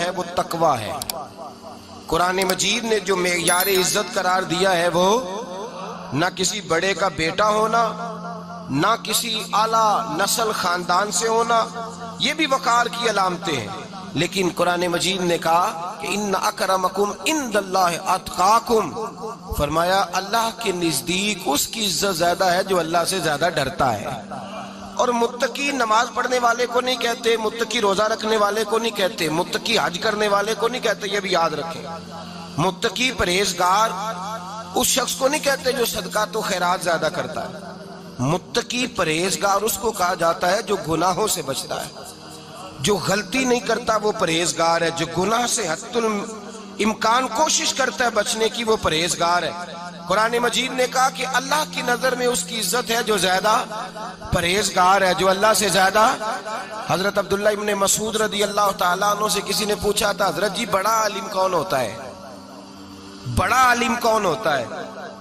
ہے وہ تقوی ہے۔ قرآن مجید نے جو معیار عزت قرار دیا ہے وہ نہ کسی بڑے کا بیٹا ہونا، نہ کسی اعلیٰ نسل خاندان سے ہونا، یہ بھی وقار کی علامتیں ہیں، لیکن قرآن مجید نے کہا کہ ان اکرمکم عند اللہ اتقاکم، فرمایا اللہ کے نزدیک اس کی عزت زیادہ ہے جو اللہ سے زیادہ ڈرتا ہے۔ اور متقی نماز پڑھنے والے کو نہیں کہتے، متقی روزہ رکھنے والے کو نہیں کہتے، متقی حج کرنے والے کو نہیں کہتے، یہ بھی یاد رکھیں۔ متقی پرہیزگار اس شخص کو نہیں کہتے جو صدقات و خیرات زیادہ کرتا ہے، متقی پرہیزگار اس کو کہا جاتا ہے جو گناہوں سے بچتا ہے، جو غلطی نہیں کرتا وہ پرہیزگار ہے، جو گناہ سے حد الامکان کوشش کرتا ہے بچنے کی وہ پرہیزگار ہے۔ قرآن مجید نے کہا کہ اللہ کی نظر میں اس کی عزت ہے جو زیادہ پرہیزگار ہے، جو اللہ سے زیادہ۔ حضرت عبداللہ ابن مسعود رضی اللہ تعالیٰ عنہ سے کسی نے پوچھا تھا حضرت جی بڑا عالم کون ہوتا ہے، بڑا عالم کون ہوتا ہے؟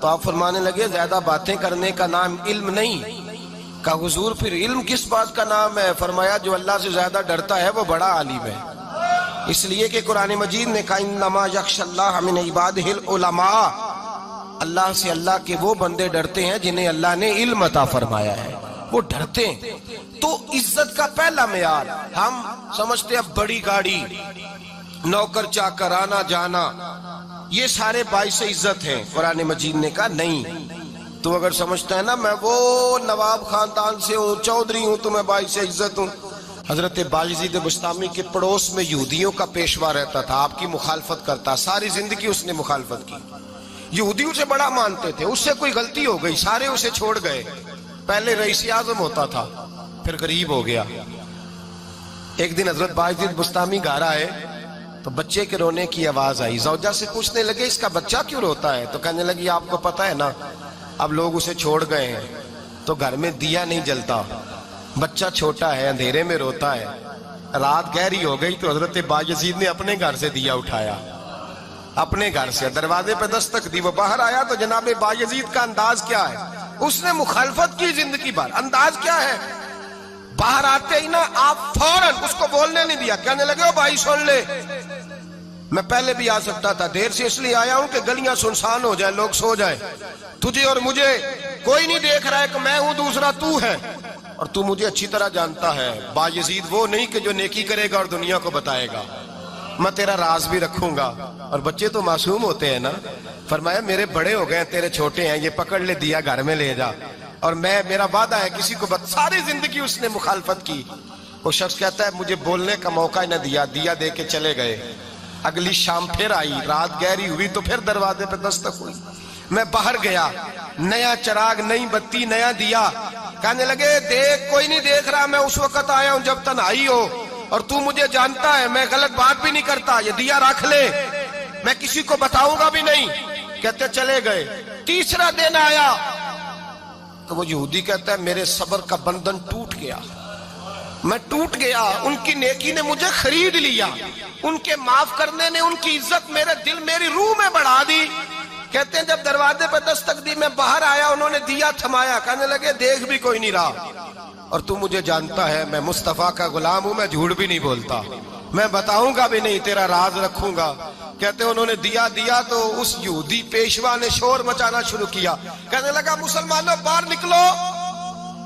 تو آپ فرمانے لگے زیادہ باتیں کرنے کا نام علم نہیں۔ کہا حضور پھر علم کس بات کا نام ہے؟ فرمایا جو اللہ سے زیادہ ڈرتا ہے وہ بڑا عالم ہے، اس لیے کہ قرآن مجید نے کہا انما یخشی اللہ من عبادہ العلماء، اللہ سے اللہ کے وہ بندے ڈرتے ہیں جنہیں اللہ نے علم عطا فرمایا ہے، وہ ڈرتے ہیں۔ تو عزت کا پہلا معیار ہم سمجھتے ہیں بڑی گاڑی، نوکر چاکر، آنا جانا، یہ سارے باعث عزت ہیں۔ قرآن مجید نے کہا نہیں، تو اگر سمجھتا ہے نا میں وہ نواب خاندان سے ہوں، چودھری ہوں، تو میں باعث عزت ہوں۔ حضرت بایزید بسطامی کے پڑوس میں یہودیوں کا پیشوا رہتا تھا، آپ کی مخالفت کرتا، ساری زندگی اس نے مخالفت کی، یہودی اسے بڑا مانتے تھے، اس سے کوئی غلطی ہو گئی سارے اسے چھوڑ گئے، پہلے رئیس اعظم ہوتا تھا پھر غریب ہو گیا۔ ایک دن حضرت بایزید بسطامی گھر آئے تو بچے کے رونے کی آواز آئی، زوجہ سے پوچھنے لگے اس کا بچہ کیوں روتا ہے؟ تو کہنے لگی آپ کو پتہ ہے نا اب لوگ اسے چھوڑ گئے ہیں تو گھر میں دیا نہیں جلتا، بچہ چھوٹا ہے اندھیرے میں روتا ہے۔ رات گہری ہو گئی تو حضرت بایزید نے اپنے گھر سے دیا اٹھایا، اپنے گھر سے دروازے پہ دستک دی، وہ باہر آیا تو جناب بایزید کا انداز کیا ہے؟ اس نے مخالفت کی زندگی بھر، انداز کیا ہے؟ باہر آتے ہی نا آپ فوراً اس کو بولنے نہیں دیا، کہنے لگے او بھائی سن لے، میں پہلے بھی آ سکتا تھا، دیر سے اس لیے آیا ہوں کہ گلیاں سنسان ہو جائیں، لوگ سو جائیں، تجھے اور مجھے کوئی نہیں دیکھ رہا ہے کہ میں ہوں دوسرا تو ہے، اور تو مجھے اچھی طرح جانتا ہے بایزید وہ نہیں کہ جو نیکی کرے گا اور دنیا کو بتائے گا، میں تیرا راز بھی رکھوں گا۔ اور بچے تو معصوم ہوتے ہیں نا، فرمایا میرے بڑے ہو گئے تیرے چھوٹے ہیں، یہ پکڑ لے دیا گھر میں لے جا، اور میرا وعدہ ہے کسی کو ساری زندگی اس نے مخالفت کی۔ وہ شخص کہتا ہے مجھے بولنے کا موقع ہی نہ دیا، دیا دے کے چلے گئے۔ اگلی شام پھر آئی، رات گہری ہوئی تو پھر دروازے پہ دستک ہوئی، میں باہر گیا، نیا چراغ، نئی بتی، نیا دیا، کہنے لگے دیکھ کوئی نہیں دیکھ رہا، میں اس وقت آیا ہوں جب تنہائی ہو، اور تو مجھے جانتا ہے میں غلط بات بھی نہیں کرتا، یہ دیا رکھ لے، میں کسی کو بتاؤں گا بھی نہیں۔ کہتے چلے گئے۔ تیسرا دن آیا تو وہ یہودی کہتا ہے میرے صبر کا بندھن ٹوٹ گیا، میں ٹوٹ گیا، ان کی نیکی نے مجھے خرید لیا، ان کے معاف کرنے نے ان کی عزت میرے دل میری روح میں بڑھا دی۔ کہتے ہیں جب دروازے پہ دستک دی میں باہر آیا، انہوں نے دیا تھمایا، کہنے لگے دیکھ بھی کوئی نہیں رہا، اور تو مجھے جانتا ہے میں مصطفیٰ کا غلام ہوں، میں جھوٹ بھی نہیں بولتا، میں بتاؤں گا بھی نہیں، تیرا راز رکھوں گا۔ کہتے ہیں انہوں نے دیا تو اس یہودی پیشوا نے شور مچانا شروع کیا، کہنے لگا مسلمانوں باہر نکلو،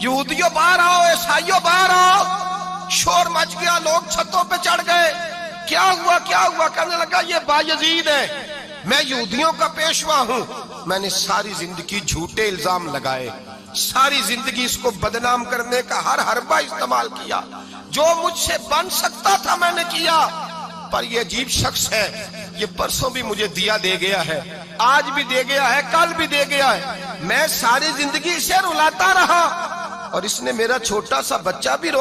یہودیوں باہر آؤ، عیسائیوں باہر آؤ۔ شور مچ گیا، لوگ چھتوں پہ چڑھ گئے، کیا ہوا کیا ہوا؟ کہنے لگا یہ بایزید ہے، میں یہودیوں کا پیشوا ہوں، میں نے ساری زندگی جھوٹے الزام لگائے، ساری زندگی اس کو بدنام کرنے کا ہر حربہ استعمال کیا، جو مجھ سے بن سکتا تھا میں نے کیا، پر یہ عجیب شخص ہے، یہ پرسوں بھی مجھے دیا دے گیا ہے، آج بھی دے گیا ہے، کل بھی دے گیا ہے، میں ساری زندگی اسے رلاتا رہا، اور اس نے میرا چھوٹا سا بچہ بھی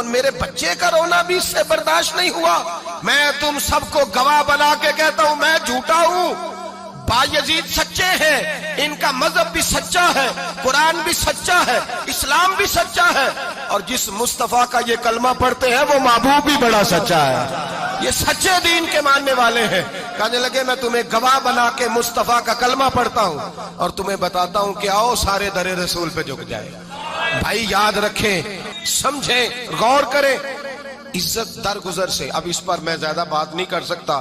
میرے بچے کا رونا بھی اس سے برداشت نہیں ہوا۔ میں تم سب کو گواہ بنا کے کہتا ہوں میں جھوٹا ہوں، بایزید سچے ہیں، ان کا مذہب بھی سچا ہے، قرآن بھی سچا ہے، اسلام بھی سچا ہے، اور جس مصطفیٰ کا یہ کلمہ پڑھتے ہیں وہ محبوب بھی بڑا سچا ہے، یہ سچے دین کے ماننے والے ہیں۔ کہنے لگے میں تمہیں گواہ بنا کے مصطفیٰ کا کلمہ پڑھتا ہوں اور تمہیں بتاتا ہوں کہ آؤ سارے در رسول پہ جھک جائے۔ بھائی یاد رکھیں، سمجھیں، غور کریں، عزت درگزر سے، اب اس پر میں زیادہ بات نہیں کر سکتا،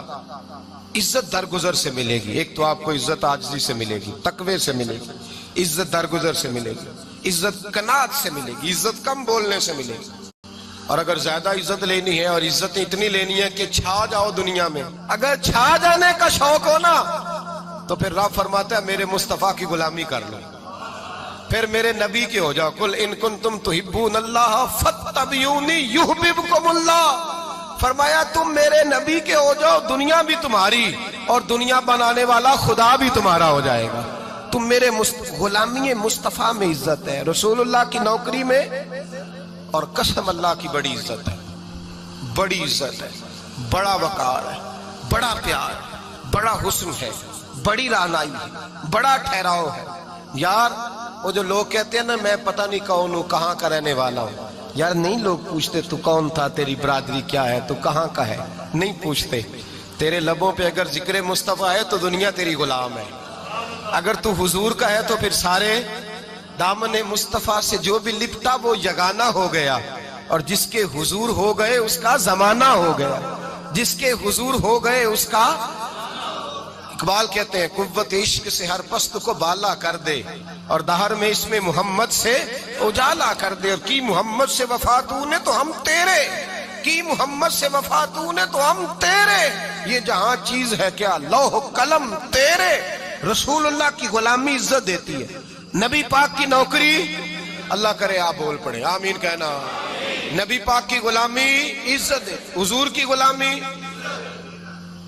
عزت درگزر سے ملے گی. ایک تو آپ کو عزت عاجزی سے ملے گی، تقوی سے ملے گی، عزت درگزر سے ملے گی، عزت قناعت سے ملے گی، عزت کم بولنے سے ملے گی. اور اگر زیادہ عزت لینی ہے اور عزت اتنی لینی ہے کہ چھا جاؤ دنیا میں، اگر چھا جانے کا شوق ہو نا تو پھر رب فرماتا ہے میرے مصطفیٰ کی غلامی کر لو، پھر میرے نبی کے ہو جاؤ. قل ان کنتم تحبون اللہ فاتبعونی یحببکم اللہ. فرمایا تم میرے نبی کے ہو جاؤ، دنیا بھی تمہاری اور دنیا بنانے والا خدا بھی تمہارا ہو جائے گا. تم میرے غلامی مصطفیٰ میں عزت ہے، رسول اللہ کی نوکری میں، اور قسم اللہ کی بڑی عزت ہے، بڑی عزت ہے، بڑا وقار ہے، بڑا پیار ہے، بڑا حسن ہے، بڑی رعنائی ہے، بڑا ٹھہراؤ ہے. یار وہ جو لوگ کہتے ہیں نا میں پتہ نہیں کون ہوں، کہاں کا رہنے والا ہوں، یار نہیں لوگ پوچھتے تو کون تھا، تیری برادری کیا ہے، تو کہاں کا ہے، نہیں پوچھتے. تیرے لبوں پہ اگر ذکر مصطفیٰ ہے تو دنیا تیری غلام ہے. اگر تو حضور کا ہے تو پھر سارے دامن مصطفیٰ سے جو بھی لپٹا وہ یگانہ ہو گیا، اور جس کے حضور ہو گئے اس کا زمانہ ہو گیا، جس کے حضور ہو گئے اس کا. اقبال کہتے ہیں قوت عشق سے ہر پست کو بالا کر دے، اور دہر میں اس میں محمد سے اجالا کر دے. اور کی محمد سے وفا تو نے تو ہم تیرے، کی محمد سے وفا تو نے تو ہم تیرے. یہ جہاں چیز ہے کیا لوح قلم تیرے. رسول اللہ کی غلامی عزت دیتی ہے، نبی پاک کی نوکری، اللہ کرے آپ بول پڑے آمین کہنا. نبی پاک کی غلامی عزت ہے، حضور کی غلامی.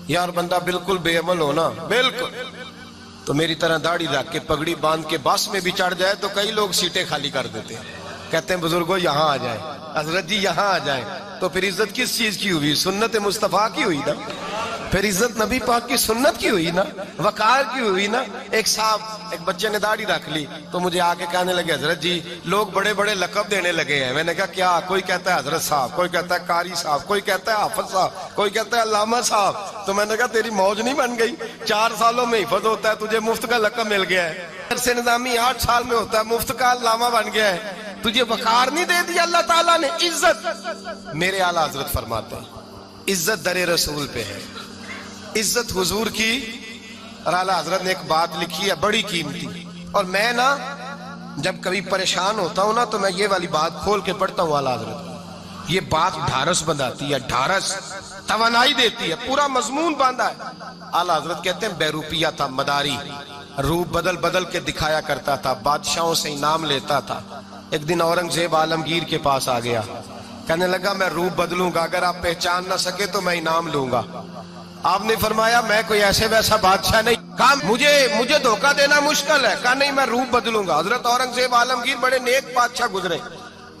یار بندہ بالکل بے عمل ہونا، بالکل تو میری طرح داڑھی رکھ کے پگڑی باندھ کے بس میں بھی چڑھ جائے تو کئی لوگ سیٹیں خالی کر دیتے ہیں، کہتے ہیں بزرگوں یہاں آ جائیں، حضرت جی یہاں آ جائیں. تو پھر عزت کس چیز کی ہوئی؟ سنت مصطفیٰ کی ہوئی نا، پھر عزت نبی پاک کی سنت کی ہوئی نا، وقار کی ہوئی نا. ایک صاحب، ایک بچے نے داڑھی رکھ لی تو مجھے آ کے کہنے لگے حضرت جی لوگ بڑے بڑے لقب دینے لگے ہیں. میں نے کہا کیا؟ کوئی کہتا ہے حضرت صاحب، کوئی کہتا ہے قاری صاحب، کوئی کہتا ہے حافظ صاحب، کوئی کہتا ہے علامہ صاحب. تو میں نے کہا تیری موج نہیں بن گئی؟ 4 سالوں میں حفظ ہوتا ہے، تجھے مفت کا لقب مل گیا ہے. سے نظامی 8 سال میں ہوتا ہے، مفت کا علامہ بن گیا ہے. تجھے وقار نہیں دے دیا اللہ تعالیٰ نے؟ عزت میرے اعلیٰ حضرت فرماتے ہیں عزت در رسول پہ ہے، عزت حضور کی. اور اعلیٰ حضرت نے ایک بات لکھی ہے بڑی قیمتی، اور میں نا جب کبھی پریشان ہوتا ہوں نا تو میں یہ والی بات کھول کے پڑھتا ہوں. اعلیٰ حضرت یہ بات ڈھارس بندھاتی ہے، ڈھارس توانائی دیتی ہے، پورا مضمون باندھا ہے. اعلیٰ حضرت کہتے ہیں بیروپیہ تھا مداری، روپ بدل بدل کے دکھایا کرتا تھا، بادشاہوں سے انعام لیتا تھا. ایک دن اورنگزیب عالمگیر کے پاس آ گیا، کہنے لگا میں روپ بدلوں گا، اگر آپ پہچان نہ سکے تو میں انعام لوں گا. آپ نے فرمایا میں کوئی ایسے ویسا بادشاہ نہیں. کہا مجھے دھوکہ دینا مشکل ہے. کہا نہیں میں روپ بدلوں گا. حضرت اورنگزیب عالمگیر بڑے نیک بادشاہ گزرے،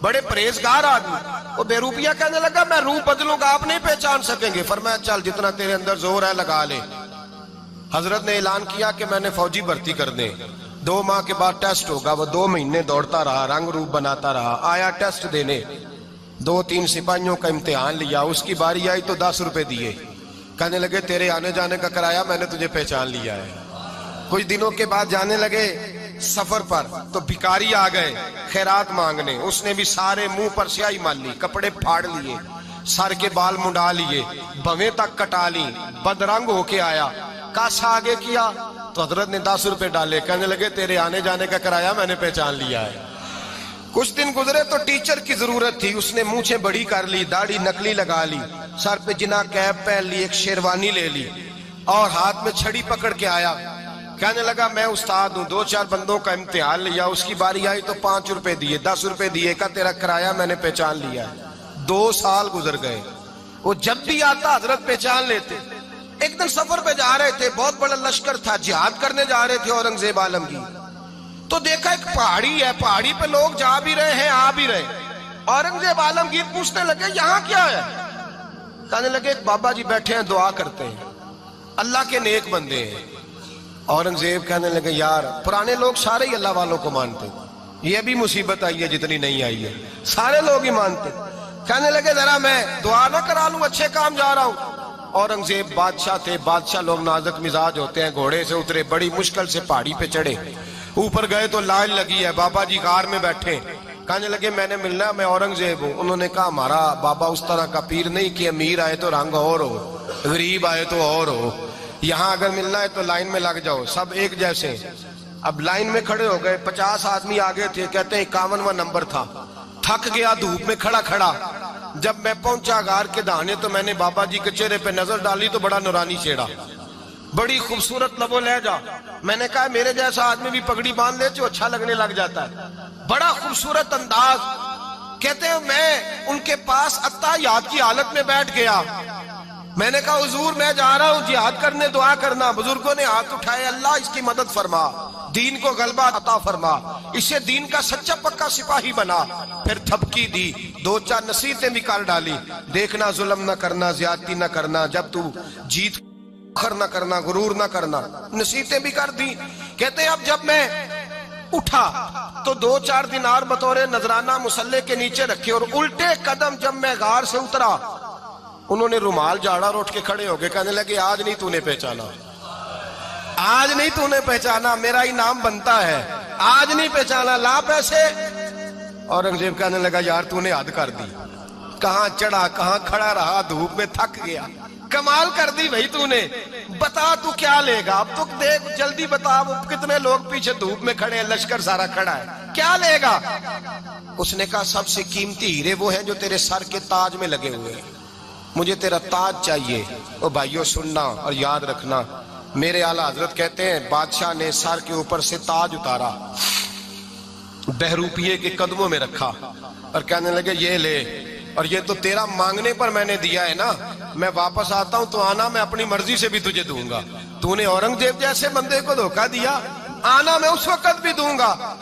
بڑے پرہیزگار آدمی. وہ بے روپیہ کہنے لگا میں روپ بدلوں گا، آپ نہیں پہچان سکیں گے. فرمایا چل جتنا تیرے اندر زور ہے لگا لے. حضرت نے اعلان کیا کہ میں نے فوجی بھرتی کر دیں، 2 ماہ کے بعد ٹیسٹ ہوگا. وہ 2 مہینے دوڑتا رہا، رنگ روپ بناتا رہا، آیا ٹیسٹ دینے. 2-3 سپاہیوں کا امتحان لیا، اس کی باری آئی تو 10 روپے دیے. کہنے لگے تیرے آنے جانے کا کرایہ میں نے تجھے پہچان لیا ہے. کچھ دنوں کے بعد جانے لگے سفر پر تو بھکاری آ گئے خیرات مانگنے. اس نے بھی سارے منہ پر سیاہی مال لی، کپڑے پھاڑ لیے، سر کے بال منڈا لیے، بھویں تک کٹا لی، بدرنگ ہو کے آیا. کاسا آگے کیا تو حضرت نے 10 روپے ڈالے. کہنے لگے تیرے آنے جانے کا کرایہ میں نے پہچان لیا ہے. کچھ دن گزرے تو ٹیچر کی ضرورت تھی. اس نے مونچھیں بڑی کر لی، داڑھی نکلی لگا لی، سر پہ جنا کیپ پہن لی، ایک شیروانی لے لی اور ہاتھ میں چھڑی پکڑ کے آیا. کہنے لگا میں استاد ہوں. 2-4 بندوں کا امتحان لیا، اس کی باری آئی تو 5 روپے دیے، 10 روپے دیے. کہا تیرا کرایہ میں نے پہچان لیا ہے. 2 سال گزر گئے. وہ جب بھی آتا حضرت پہچان لیتے. ایک دن سفر پہ جا رہے تھے، بہت بڑا لشکر تھا، جہاد کرنے جا رہے تھے اورنگزیب عالمگیر. تو دیکھا ایک پہاڑی ہے، پہاڑی پہ لوگ جا بھی رہے ہیں آ بھی رہے. اورنگزیب عالمگیر پوچھنے لگے یہاں کیا ہے؟ کہنے لگے ایک بابا جی بیٹھے ہیں دعا کرتے ہیں، اللہ کے نیک بندے ہیں. اورنگزیب کہنے لگے یار پرانے لوگ سارے ہی اللہ والوں کو مانتے، یہ بھی مصیبت آئی ہے جتنی نہیں آئی ہے، سارے لوگ ہی مانتے. کہنے لگے ذرا میں دعا نہ کرا لوں، اچھے کام جا رہا ہوں. اورنگزیب بادشاہ تھے، بادشاہ لوگ نازک مزاج ہوتے ہیں. گھوڑے سے اترے، بڑی مشکل سے پہاڑی پہ چڑھے، اوپر گئے تو لائن لگی ہے، بابا جی غار میں بیٹھے. کہنے لگے میں نے ملنا ہے، میں اورنگزیب ہوں۔ انہوں نے کہا ہمارا بابا اس طرح کا پیر نہیں کہ امیر آئے تو رنگ اور ہو، غریب آئے تو اور ہو، یہاں اگر ملنا ہے تو لائن میں لگ جاؤ، سب ایک جیسے ہیں۔ اب لائن میں کھڑے ہو گئے، 50 آدمی آگے تھے، کہتے ہیں 51واں نمبر تھا، تھک گیا دھوپ میں کھڑا کھڑا۔ جب میں پہنچا غار کے دہانے تو میں نے بابا جی کے چہرے پہ نظر ڈالی تو بڑا نورانی چہرہ، بڑی خوبصورت لب و لہجہ۔ میں نے کہا میرے جیسا آدمی بھی پگڑی باندھ لے جو اچھا لگنے لگ جاتا ہے، بڑا خوبصورت انداز۔ کہتے ہیں میں ان کے پاس اتحیات کی حالت میں بیٹھ گیا۔ میں نے کہا حضور میں جا رہا ہوں جہاد کرنے، دعا کرنا۔ بزرگوں نے ہاتھ اٹھائے، اللہ اس کی مدد فرما، دین کو غلبہ عطا فرما، اسے دین کا سچا پکا سپاہی بنا۔ پھر تھپکی دی، 2-4 نصیحتیں بھی کر ڈالی، دیکھنا ظلم نہ کرنا، زیادتی نہ کرنا، جب تو جیت فخر نہ کرنا، غرور نہ کرنا، نصیحتیں بھی کر دی۔ کہتے ہیں اب جب میں اٹھا تو 2-4 دینار بطور نذرانہ مسلح کے نیچے رکھے، اور الٹے قدم جب میں غار سے اترا انہوں نے رومال جھاڑا اور اٹھ کے کھڑے ہو گئے، کہنے لگے آج نہیں تو نے پہچانا، آج نہیں تو نے پہچانا، میرا انعام بنتا ہے، آج نہیں پہچانا، لا پیسے۔ اورنگزیب کہنے لگا یار تو نے حد کر دی، کہاں چڑھا کہاں کھڑا رہا، دھوپ میں تھک گیا، کمال کر دی بھائی تو نے، بتا تو کیا لے گا اب، تو دیکھ جلدی بتا، وہ کتنے لوگ پیچھے دھوپ میں کھڑے ہیں، لشکر سارا کھڑا ہے، کیا لے گا؟ اس نے کہا سب سے قیمتی ہیرے وہ ہیں جو تیرے سر کے تاج میں لگے ہوئے ہیں، مجھے تیرا تاج چاہیے۔ او بھائیو سننا اور یاد رکھنا، میرے اعلیٰ حضرت کہتے ہیں بادشاہ نے سر کے اوپر سے تاج اتارا، بہروپیے کے قدموں میں رکھا اور کہنے لگے یہ لے، اور یہ تو تیرا مانگنے پر میں نے دیا ہے نا، میں واپس آتا ہوں تو آنا میں اپنی مرضی سے بھی تجھے دوں گا، تو نے اورنگزیب جیسے بندے کو دھوکہ دیا، آنا میں اس وقت بھی دوں گا۔